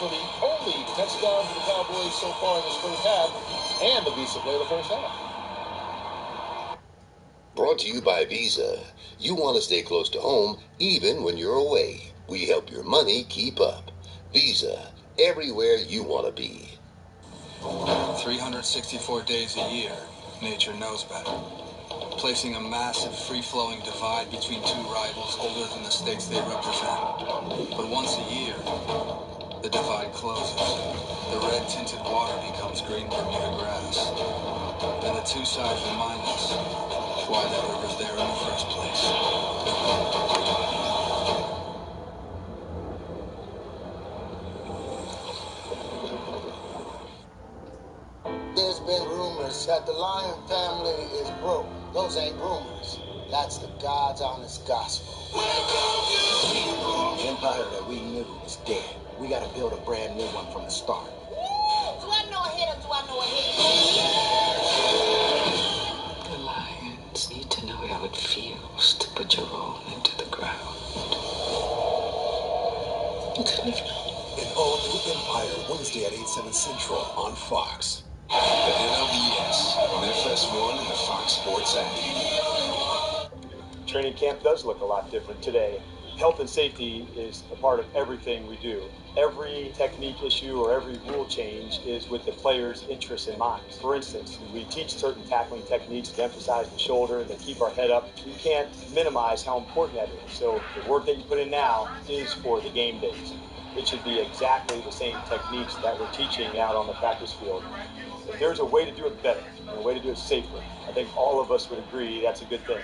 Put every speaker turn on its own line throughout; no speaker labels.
for the only touchdown for the Cowboys so far in this first half, and the Visa play of the first half.
Brought to you by Visa. You want to stay close to home even when you're away. We help your money keep up. Visa, everywhere you want to be.
364 days a year, nature knows better. Placing a massive free-flowing divide between two rivals older than the states they represent. But once a year, the divide closes. The red-tinted water becomes green Bermuda grass. And the two sides remind us why that river's there in the first place.
There's been rumors that the Lion family is broke. Those ain't rumors. That's the God's honest gospel. The empire that we knew is dead. We gotta build a brand new one from the start.
Do I know a head or do I know a head?
The Lions need to know how it feels to put your own into the ground. You couldn't have known.
An all-new Empire, Wednesday at 8/7 Central on Fox.
The NLDS on FS1 and the Fox Sports app.
Training camp does look a lot different today. Health and safety is a part of everything we do. Every technique issue or every rule change is with the player's interests in mind. For instance, we teach certain tackling techniques to emphasize the shoulder and to keep our head up. You can't minimize how important that is. So the work that you put in now is for the game days. It should be exactly the same techniques that we're teaching out on the practice field. If there's a way to do it better and a way to do it safely, I think all of us would agree that's a good thing.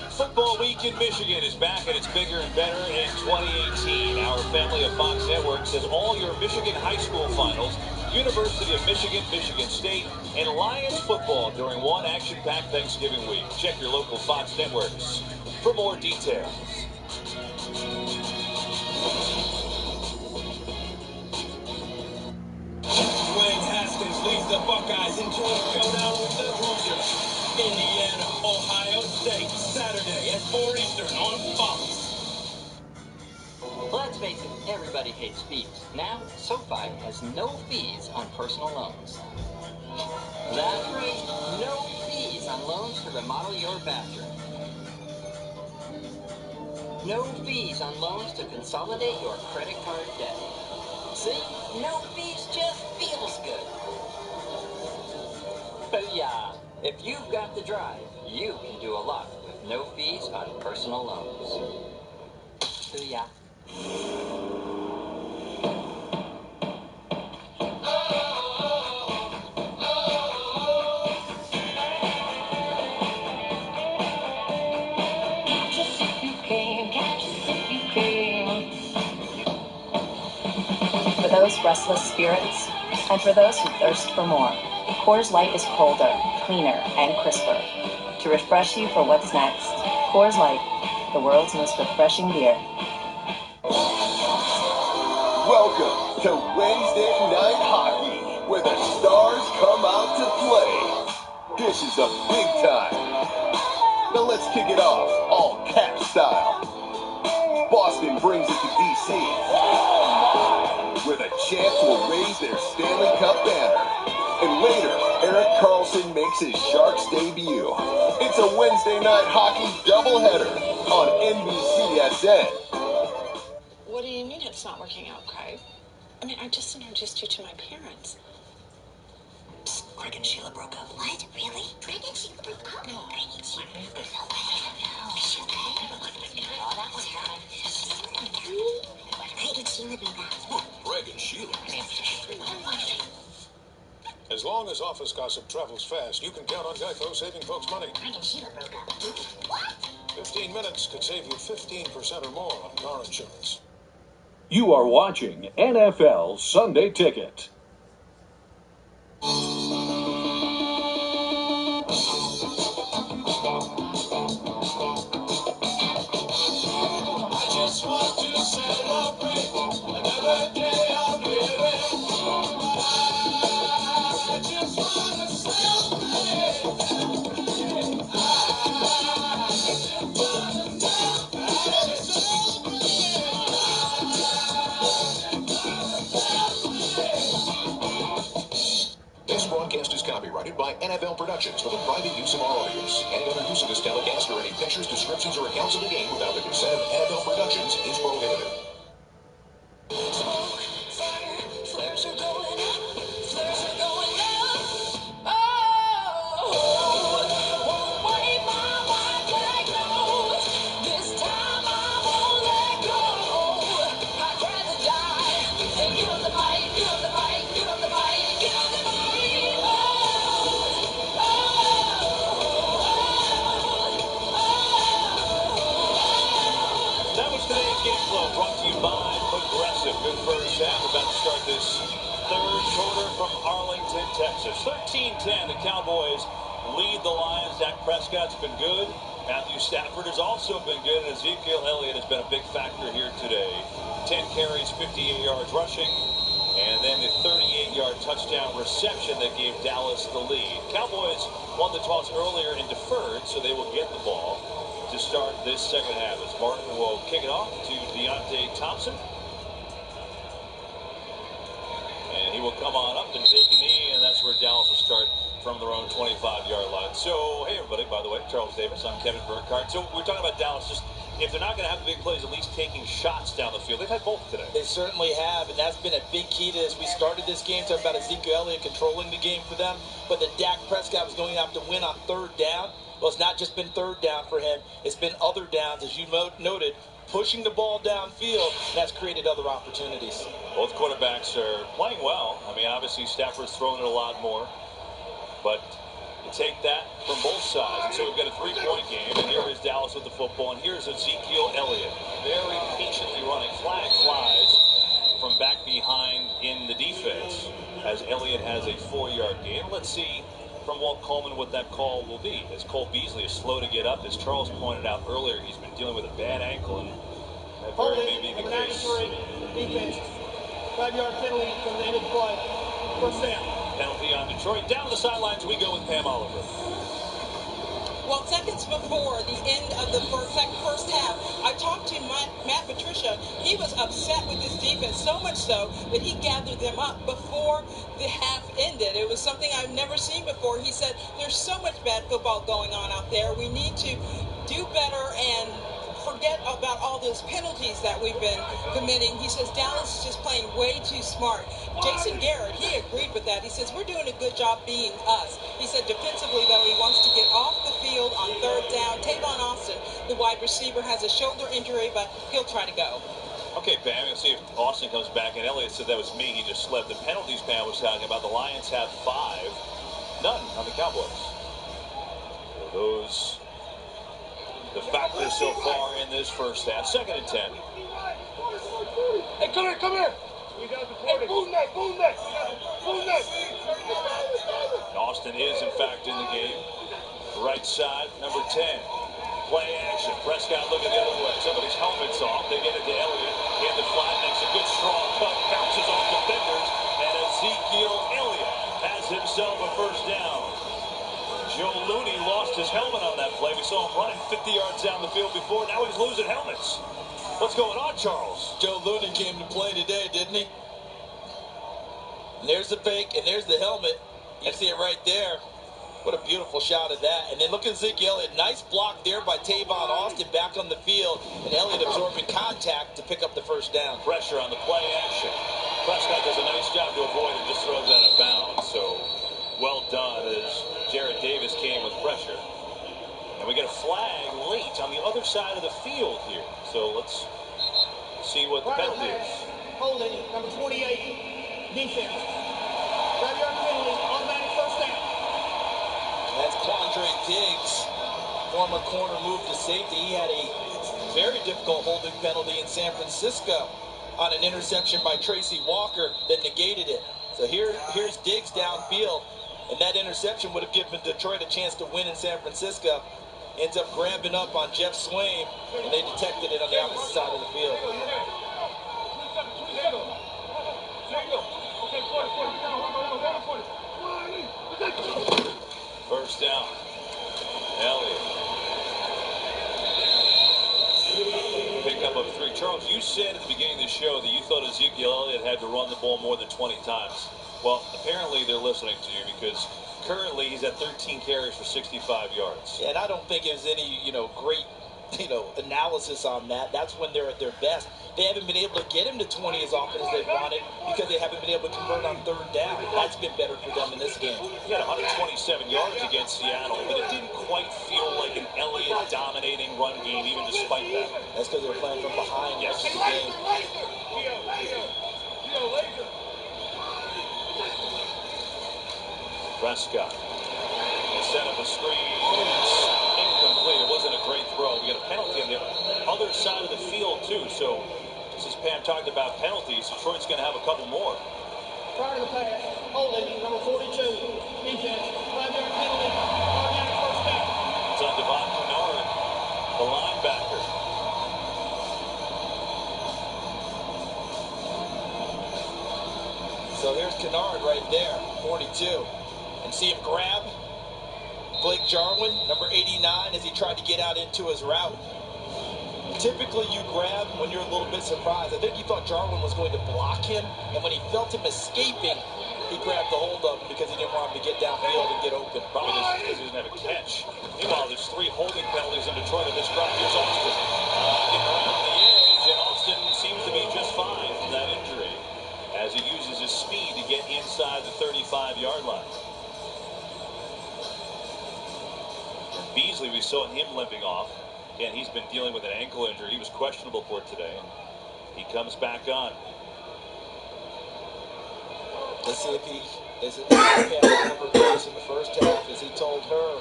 Football Week in Michigan is back, and it's bigger and better in 2018. Our family of Fox Networks has all your Michigan high school finals, University of Michigan, Michigan State, and Lions football during one action-packed Thanksgiving week. Check your local Fox Networks for more details.
Dwayne Haskins leads the Buckeyes into a showdown with the Hoosiers. Indiana, Ohio State, Saturday at 4 Eastern on Fox.
Let's face it, everybody hates fees. Now, SoFi has no fees on personal loans. That's right, no fees on loans to remodel your bathroom. No fees on loans to consolidate your credit card debt. See? No fees just feels good. Booyah! If you've got the drive, you can do a lot with no fees on personal loans. Booyah.
Catch us if you can, catch us if you can.
For those restless spirits, and for those who thirst for more, Coors Light is colder, cleaner, and crisper. To refresh you for what's next, Coors Light, the world's most refreshing beer.
Welcome to Wednesday Night Hockey, where the stars come out to play. This is a big time. Now let's kick it off, all cap style. Boston brings it to DC, where the champs will raise their Stanley Cup banner. And later, Erik Karlsson makes his Sharks debut. It's a Wednesday Night Hockey doubleheader on NBCSN.
What do you mean it's not working out, Craig? I mean, I just introduced you to my parents.
Psst, Craig and Sheila broke up. What? Really? Craig and Sheila broke up? No. Craig and Sheila broke up. Oh, that was bad. Craig and Sheila broke up.
Greg and Sheila. As long as office gossip travels fast, you can count on Geico saving folks money.
Craig and Sheila broke up. What?
15 minutes could save you 15% or more on car insurance.
You are watching NFL Sunday Ticket.
I just want to celebrate another day of living. I just want to celebrate. I
copyrighted by NFL Productions for the private use of our audience. Any other use of this telecast or any pictures, descriptions, or accounts of the game without the consent of NFL Productions is prohibited.
Smoke, fire, flares are going up, flares are going up. Oh, won't wait my white flag knows. This time I won't let go. I'd rather die than give up the fight, give up the fight, give up the fight, give up the fight.
That was today's game flow, brought to you by Progressive. Good first half, about to start this third quarter from Arlington, Texas. 13-10, the Cowboys lead the Lions. Dak Prescott's been good. Matthew Stafford has also been good, and Ezekiel Elliott has been a big factor here today. 10 carries, 58 yards rushing, and then the 38-yard touchdown reception that gave Dallas the lead. Cowboys won the toss earlier and deferred, so they will get the ball to start this second half as Martin will kick it off to Deontay Thompson. And he will come on up and take a knee, and that's where Dallas will start from their own 25-yard line. So, hey, everybody, by the way, Charles Davis, I'm Kevin Burkhardt. So we're talking about Dallas, just if they're not going to have the big plays, at least taking shots down the field. They've had both today.
They certainly have, and that's been a big key to this. We started this game talking about Ezekiel Elliott controlling the game for them, but that Dak Prescott was going to have to win on third down. Well, it's not just been third down for him. It's been other downs, as you noted, pushing the ball downfield. That's created other opportunities.
Both quarterbacks are playing well. I mean, obviously, Stafford's throwing it a lot more. But you take that from both sides. And so we've got a three-point game. And here is Dallas with the football. And here's Ezekiel Elliott. Very patiently running. Flag flies from back behind in the defense as Elliott has a 4-yard gain. Let's see from Walt Coleman what that call will be, as Cole Beasley is slow to get up. As Charles pointed out earlier, he's been dealing with a bad ankle, and that very may be the case.
Defense, 5-yard penalty from the end of the play. First down.
Penalty on Detroit. Down the sidelines we go with Pam Oliver.
Well, seconds before the end of the first half, I talked to Matt Patricia. He was upset with his defense, so much so that he gathered them up before the half ended. It was something I've never seen before. He said, there's so much bad football going on out there. We need to do better and forget about all those penalties that we've been committing. He says Dallas is just playing way too smart. Jason Garrett, he agreed with that. He says we're doing a good job being us. He said defensively, though, he wants to get off the field on third down. Tavon Austin, the wide receiver, has a shoulder injury, but he'll try to go.
Okay, Pam, we'll see if Austin comes back. And Elliott said that was me. He just slept. The penalties Pam was talking about, the Lions have 5. None on the Cowboys. So those the factors so far in this first half. 2nd and 10.
Hey, come here. Hey, boom neck.
Austin is, in fact, in the game. Right side, number 10. Play action. Prescott looking the other way. Somebody's helmet's off. They get it to Elliott. In the flat, makes a good strong cut. Bounces off defenders. And Ezekiel Elliott has himself a first down. Joe Looney lost his helmet on that play. We saw him running 50 yards down the field before. Now he's losing helmets. What's going on, Charles?
Joe Looney came to play today, didn't he? And there's the fake, and there's the helmet. You see it right there. What a beautiful shot of that. And then look at Ezekiel Elliott. Nice block there by Tavon Austin back on the field. And Elliott absorbing contact to pick up the first down.
Pressure on the play action. Prescott does a nice job to avoid it, just throws out of bounds. So well done as Jarrett Davis came with pressure. And we get a flag late on the other side of the field here. So let's see what the penalty is.
Holding, number 28, defense. 5-yard penalty, automatic first down.
That's Quandre Diggs, former corner, moved to safety. He had a very difficult holding penalty in San Francisco on an interception by Tracy Walker that negated it. So here's Diggs downfield, and that interception would have given Detroit a chance to win in San Francisco. Ends up grabbing up on Jeff Swain, and they detected it on the opposite side of the field.
First down. Elliott. Pickup of 3. Charles, you said at the beginning of the show that you thought Ezekiel Elliott had to run the ball more than 20 times. Well, apparently they're listening to you because currently he's at 13 carries for 65 yards.
And I don't think there's any, great, analysis on that. That's when they're at their best. They haven't been able to get him to 20 as often as they wanted because they haven't been able to convert on third down. That's been better for them in this game.
He had 127 yards against Seattle, but it didn't quite feel like an Elliott-dominating run game, even despite that.
That's because they were playing from behind most of the game.
Prescott. Set up a screen. It's incomplete. It wasn't a great throw. We got a penalty on the other side of the field, too. So, just as Pam talked about penalties, Detroit's going to have a couple more.
Prior to the pass, holding number 42, defense, 5-yard penalty, automatic first down.
It's on Devon Kennard, the linebacker.
So here's Kennard right there, 42. And see him grab Blake Jarwin, number 89, as he tried to get out into his route. Typically, you grab when you're a little bit surprised. I think he thought Jarwin was going to block him, and when he felt him escaping, he grabbed the hold of him because he didn't want him to get downfield and get open.
Probably just because he didn't have a catch. Meanwhile, there's 3 holding penalties in Detroit on this drive. Here's Austin. Getting around the edge, and Austin seems to be just fine from that injury as he uses his speed to get inside the 35-yard line. Beasley, we saw him limping off. Again, he's been dealing with an ankle injury. He was questionable for it today. He comes back on.
Let's see if he is in the first half, as he told her.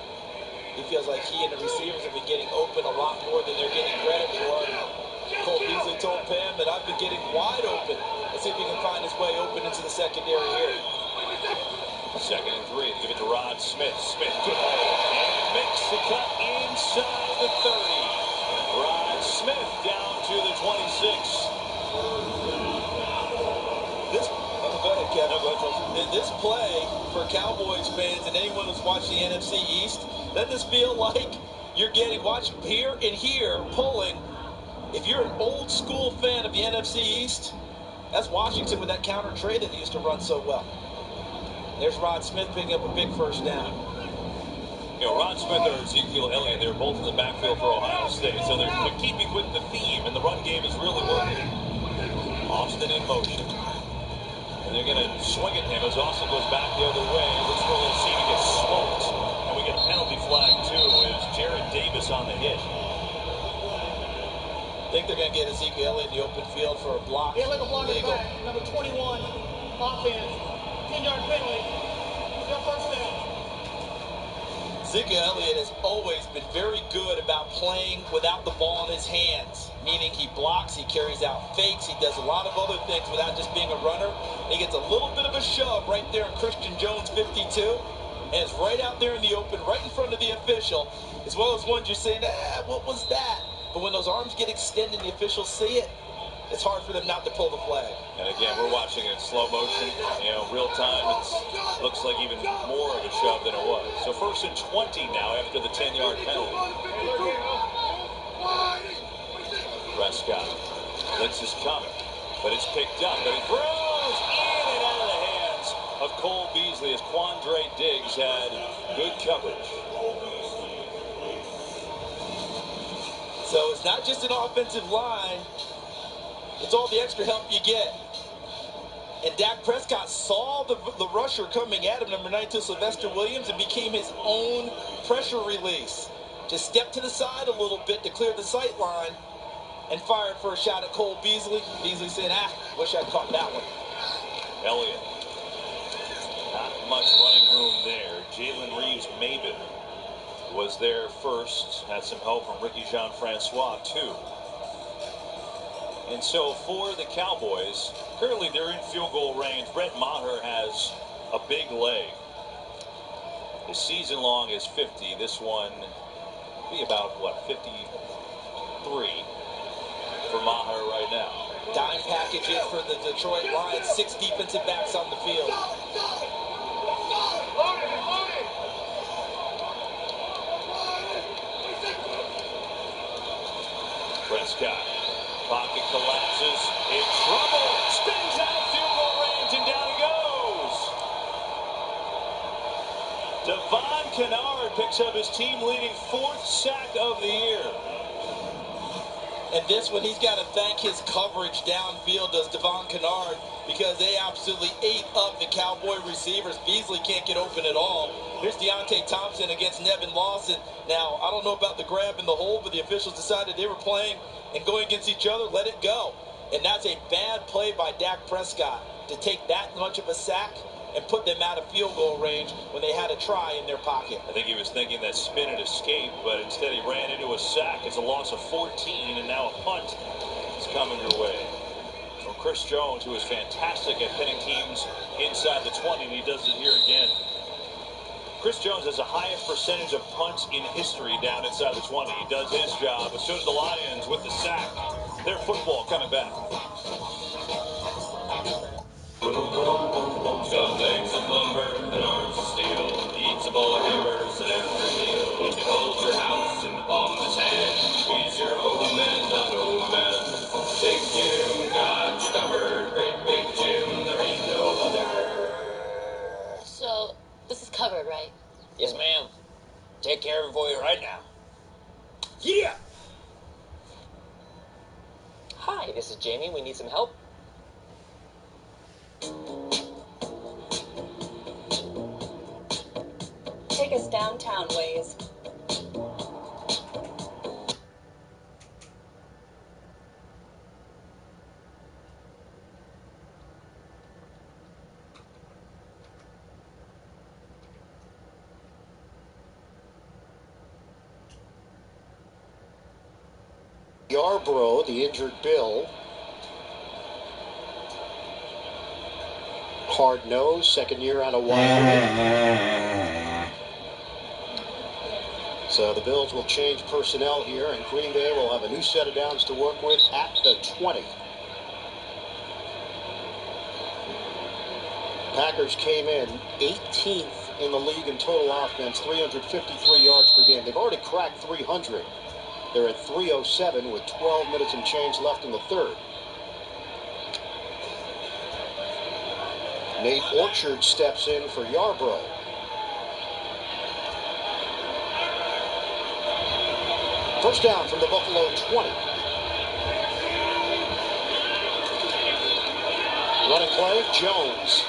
He feels like he and the receivers have been getting open a lot more than they're getting credit for. Cole Beasley told Pam that I've been getting wide open. Let's see if he can find his way open into the secondary here.
2nd and 3. Give it to Rod Smith. Smith, good hold. And makes the cut inside the 30. Rod Smith down to the 26.
Go ahead, Kevin. No, go ahead, Joseph. This play for Cowboys fans and anyone who's watched the NFC East, doesn't this feel like you're getting watched here and here pulling? If you're an old school fan of the NFC East, that's Washington with that counter trade that they used to run so well. There's Rod Smith picking up a big first down.
Rod Smith or Ezekiel Elliott, they're both in the backfield for Ohio State, so they're keeping with the theme, and the run game is really working. Austin in motion. And they're going to swing at him as Austin goes back the other way. Looks for a little seam and gets smoked. And we get a penalty flag, too, as Jared Davis on the hit.
I think they're going to get Ezekiel Elliott in the open field for a block.
Yeah, look a block in the back. Number 21, offense, 10-yard penalty, their first down.
Ezekiel Elliott has always been very good about playing without the ball in his hands, meaning he blocks, he carries out fakes, he does a lot of other things without just being a runner. He gets a little bit of a shove right there in Christian Jones 52, and it's right out there in the open, right in front of the official, as well as ones you say, what was that? But when those arms get extended and the officials see it, it's hard for them not to pull the flag.
And again, we're watching it in slow motion. Real time, it looks like even more of a shove than it was. So 1st and 20 now after the 10-yard penalty. Prescott. Blitz is coming, but it's picked up. But he throws in and out of the hands of Cole Beasley as Quandre Diggs had good coverage.
So it's not just an offensive line. It's all the extra help you get. And Dak Prescott saw the rusher coming at him, number 92, Sylvester Williams, and became his own pressure release. Just stepped to the side a little bit to clear the sight line and fired for a shot at Cole Beasley. Beasley said, wish I'd caught that one.
Elliott. Not much running room there. Jalen Reeves-Maybin was there first. Had some help from Ricky Jean-Francois, too. And so for the Cowboys, currently they're in field goal range. Brett Maher has a big leg. His season long is 50. This one be about, 53 for Maher right now.
Dime packages for the Detroit Lions. 6 defensive backs on the field.
Prescott. Pocket collapses. In trouble. Spins out of field goal range, and down he goes. Devon Kennard picks up his team-leading 4th sack of the year.
And this one, he's got to thank his coverage downfield, does Devon Kennard, because they absolutely ate up the Cowboy receivers. Beasley can't get open at all. Here's Deontay Thompson against Nevin Lawson. Now, I don't know about the grab and the hold, but the officials decided they were playing and going against each other. Let it go. And that's a bad play by Dak Prescott to take that much of a sack and put them out of field goal range when they had a try in their pocket.
I think he was thinking that spin and escape, but instead he ran into a sack. It's a loss of 14, and now a punt is coming your way. From Chris Jones, who is fantastic at pinning teams inside the 20, and he does it here again. Chris Jones has the highest percentage of punts in history down inside the 20. He does his job, but so do the Lions with the sack. Their football coming back.
Got legs of lumber and arms of steel. Eats a bowl of hammers at every meal. He holds your house in the palm of his hand. He's your home and not no man. Big Jim got you covered. Great Big Jim, there ain't no other.
So, this is covered, right?
Yes, ma'am. Take care of it for you right now.
Yeah!
Hi, this is Jamie. We need some help.
Take us downtown ways.
Yarbrough, the injured Bill. Hard nose, second year out of Wyoming. So the Bills will change personnel here, and Green Bay will have a new set of downs to work with at the 20. Packers came in 18th in the league in total offense, 353 yards per game. They've already cracked 300. They're at 307 with 12 minutes and change left in the third. Nate Orchard steps in for Yarbrough. First down from the Buffalo 20. Running play, Jones.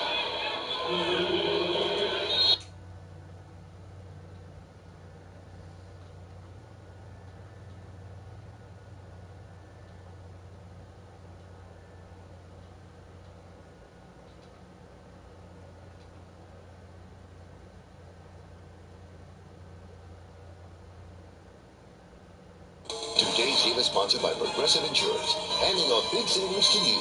Today's game is sponsored by Progressive Insurance, handing out big savings to you.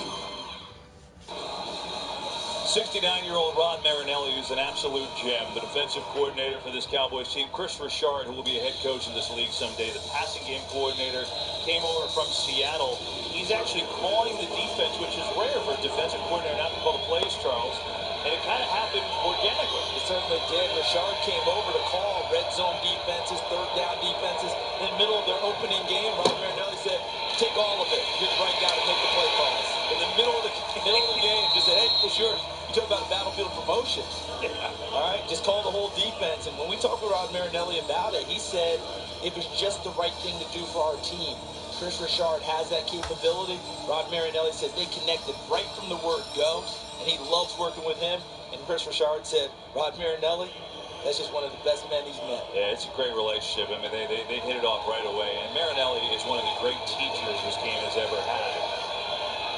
69-year-old Rod Marinelli, who's an absolute gem, the defensive coordinator for this Cowboys team. Chris Richard, who will be a head coach in this league someday, the passing game coordinator, came over from Seattle. He's actually calling the defense, which is rare for a defensive coordinator not to call the plays, Charles. And it kind of happened organically.
It certainly did. Richard came over to call red zone defenses, third down defenses. In the middle of their opening game, Rod Marinelli said, take all of it. You're the right guy to make the play calls. In the middle of the game, just said, hey, Richard, you talk about a battlefield promotion. Yeah. All right, just call the whole defense. And when we talked with Rod Marinelli about it, he said it was just the right thing to do for our team. Chris Richard has that capability. Rod Marinelli says they connected right from the word go, and he loves working with him. And Chris Richard said, Rod Marinelli, that's just one of the best men he's met.
Yeah, it's a great relationship. I mean, they hit it off right away. And Marinelli is one of the great teachers this game has ever had.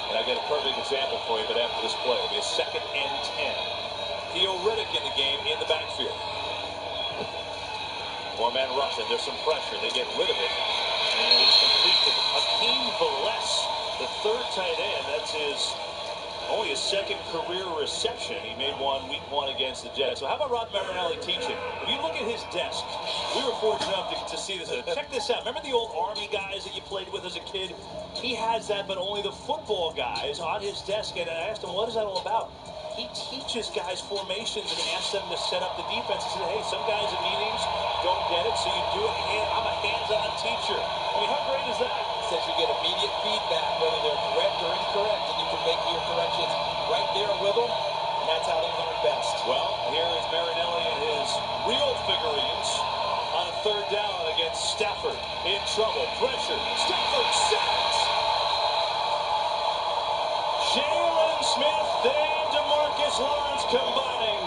And I got a perfect example for you, but after this play, it'll be a 2nd and 10. Theo Riddick in the game in the backfield. Four-man rush, and there's some pressure. They get rid of it. And it's complete to Hakeem Velez, the third tight end. That's only his 2nd career reception. He made one week 1 against the Jets. So how about Rod Marinelli teaching? If you look at his desk, we were fortunate enough to see this. Check this out. Remember the old Army guys that you played with as a kid? He has that, but only the football guys on his desk. And I asked him, what is that all about? He teaches guys formations and asks them to set up the defense. He said, hey, some guys in meetings don't get it, so you do it. I'm a hands-on teacher. I mean, how great is that?
Says you get immediate feedback, whether they're correct or incorrect, and you can make your corrections right there with them, and that's how they learn best.
Well, here is Marinelli in his real trouble. Pressure. Stafford sacks. Jalen Smith and DeMarcus Lawrence combining.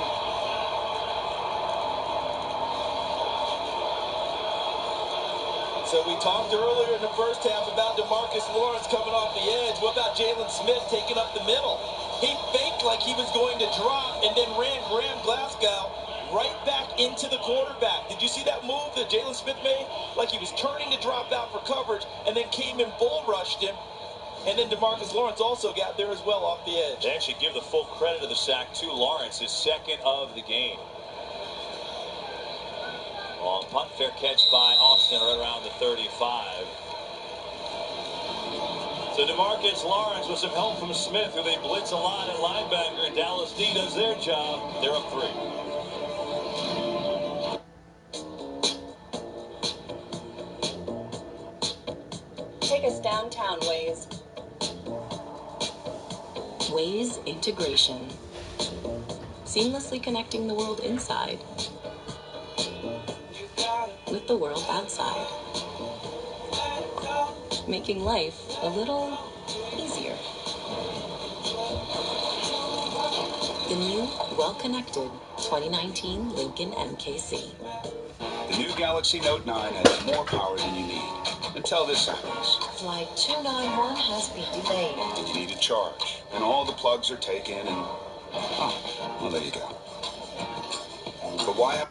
So we talked earlier in the first half about DeMarcus Lawrence coming off the edge. What about Jalen Smith taking up the middle? He faked like he was going to drop and then ran Graham Glasgow right back into the quarterback. Did you see that move that Jalen Smith made? Like he was turning to drop out for coverage and then came and bull rushed him. And then DeMarcus Lawrence also got there as well off the edge.
They actually give the full credit of the sack to Lawrence, his second of the game. Long punt, fair catch by Austin right around the 35. So DeMarcus Lawrence with some help from Smith, who they blitz a lot at linebacker, and Dallas D does their job. They're up 3.
Take us downtown, Waze. Waze integration. Seamlessly connecting the world inside with the world outside. Making life a little easier. The new, well-connected 2019 Lincoln MKC.
The new Galaxy Note 9 has more power than you need. Until this happens.
Flight 291 has been delayed.
And you need a charge. And all the plugs are taken and... Oh, well, there you go. But why...